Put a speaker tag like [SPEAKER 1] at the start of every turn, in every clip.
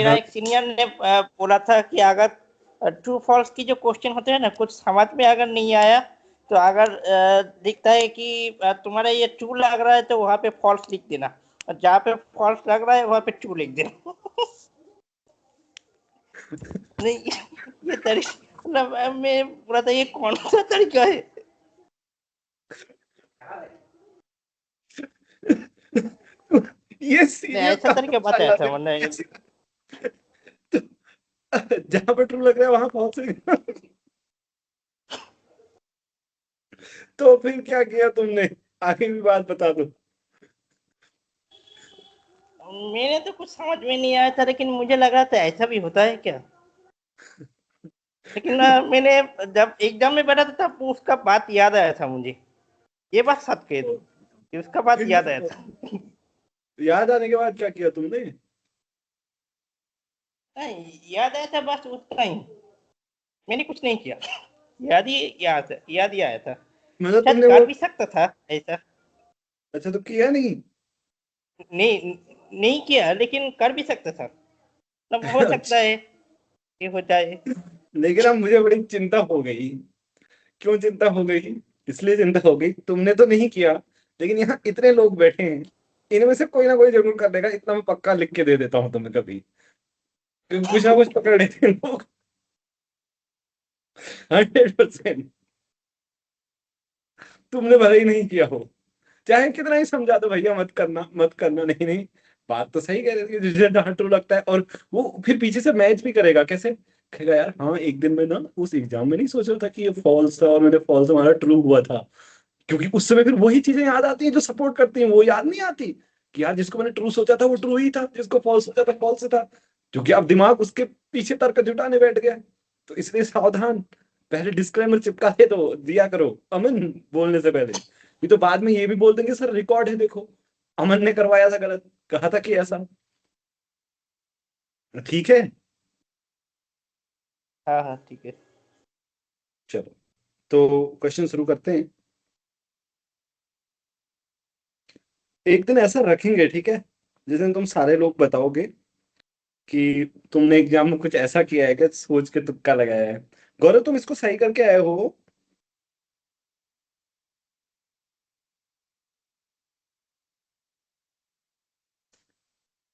[SPEAKER 1] मेरा एक सीनियर ने बोला था कि अगर ट्रू फॉल्स की जो क्वेश्चन होते हैं ना, कुछ समझ में अगर नहीं आया तो अगर दिखता है कि तुम्हारा ये ट्रू लग रहा है तो वहां पे फॉल्स लिख देना, और जहाँ पे फॉल्स लग रहा है वहां पे ट्रू लिख देना। नहीं, ये तरीका मतलब मैं बोला था ये कौन सा तरीका है?
[SPEAKER 2] ये
[SPEAKER 1] नहीं,
[SPEAKER 2] सीनियर
[SPEAKER 1] ऐसा
[SPEAKER 2] कहाँ
[SPEAKER 1] तरीका बताया
[SPEAKER 2] चालाक
[SPEAKER 1] था
[SPEAKER 2] है?
[SPEAKER 1] मतलब।
[SPEAKER 2] जहां पर ट्रू लग रहा है वहां पहुंच। तो फिर क्या किया तुमने? आगे भी बात बता दो।
[SPEAKER 1] मेरे तो कुछ समझ में नहीं आया था, लेकिन मुझे लग रहा था ऐसा भी होता है क्या। लेकिन मैंने जब एग्जाम में बैठा था तब उसका बात याद आया था मुझे। ये बात सच कह दूं कि उसका बात याद आया था।
[SPEAKER 2] याद आने के बाद क्या किया तुमने?
[SPEAKER 1] नहीं, याद आया था बस उतना ही। मैंने कुछ नहीं किया। याद ही आया था।
[SPEAKER 2] मतलब
[SPEAKER 1] शायद
[SPEAKER 2] तुमने वो,
[SPEAKER 1] कर भी सकता था ऐसा।
[SPEAKER 2] अच्छा तो किया नहीं?
[SPEAKER 1] नहीं, नहीं किया, लेकिन कर भी सकता था। मतलब हो सकता
[SPEAKER 2] अच्छा,
[SPEAKER 1] है कि हो जाए।
[SPEAKER 2] लेकिन अब मुझे बड़ी चिंता हो गई। क्यों चिंता हो गई? इसलिए चिंता हो गई, तुमने तो नहीं किया, लेकिन यहाँ इतने लोग बैठे हैं, इनमें से कोई ना कोई जरूर कर देगा, इतना मैं पक्का लिख के दे देता हूँ तुम्हें कभी। क्योंकि कुछ ना कुछ पकड़ लेते हैं लोग। 100%। तुमने भले ही नहीं किया हो, चाहे कितना ही समझा दो भैया मत करना मत करना, नहीं नहीं, बात तो सही कह रही है, जिसे जहां ट्रू लगता है। और वो फिर पीछे से मैच भी करेगा, कैसे कहेगा यार, हाँ एक दिन में ना उस एग्जाम में नहीं सोच रहा था कि ये फॉल्स था और मैंने फॉल्स, हमारा ट्रू हुआ था। क्योंकि उस समय फिर वही चीजें याद आती हैं जो सपोर्ट करती हैं, वो याद नहीं आती कि यार जिसको मैंने ट्रू सोचा था वो ट्रू ही था, जिसको फॉल्स सोचा था फॉल्स था। क्योंकि अब दिमाग उसके पीछे तर्क जुटाने बैठ गया है। तो इसलिए सावधान, पहले डिस्क्लेमर चिपका दे दो, दिया करो अमन बोलने से पहले। ये तो बाद में ये भी बोल देंगे सर रिकॉर्ड है देखो, अमन ने करवाया था गलत, कहा था कि ऐसा। ठीक है।
[SPEAKER 1] हाँ हाँ, ठीक है।
[SPEAKER 2] चलो, तो क्वेश्चन शुरू करते हैं। एक दिन ऐसा रखेंगे, ठीक है, जिस दिन तुम सारे लोग बताओगे कि तुमने एग्जाम में कुछ ऐसा किया है कि सोच के तुक्का लगाया है। गौरव तुम इसको सही करके आए हो?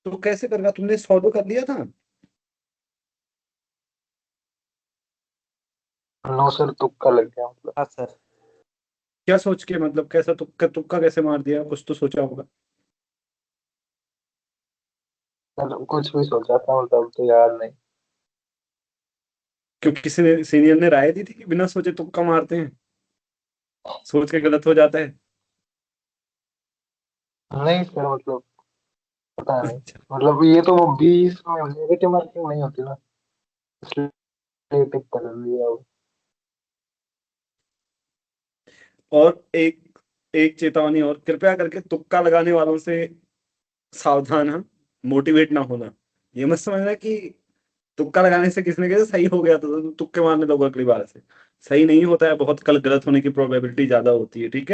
[SPEAKER 2] तो कैसे करना, तुमने सॉल्व कर लिया था?
[SPEAKER 3] नो सर, तुक्का लग गया मतलब।
[SPEAKER 1] हाँ सर।
[SPEAKER 2] क्या सोच के, मतलब कैसा तुक्का, तुक्का कैसे मार दिया, कुछ तो सोचा होगा।
[SPEAKER 3] मतलब कुछ भी सोचा था, मतलब तो याद नहीं।
[SPEAKER 2] क्योंकि किसी ने, सीनियर ने राय दी थी कि बिना सोचे तुक्का मारते हैं, सोच के गलत हो जाता है।
[SPEAKER 3] नहीं सर, मतलब पता नहीं।
[SPEAKER 2] अच्छा।
[SPEAKER 3] मतलब ये तो वो 20 में नेगेटिव मार्किंग नहीं होती ना, इसलिए टिक कर दिया वो।
[SPEAKER 2] और एक एक चेतावनी और, कृपया करके तुक्का लगाने वालों से सावधान, हाँ, मोटिवेट ना होना। ये मत समझना कि तुक्का लगाने से किसी ने कहा सही हो गया तो तुक्के मारने लोग अगली बार से। सही नहीं होता है, बहुत कल गलत होने की प्रोबेबिलिटी ज्यादा होती है, ठीक है।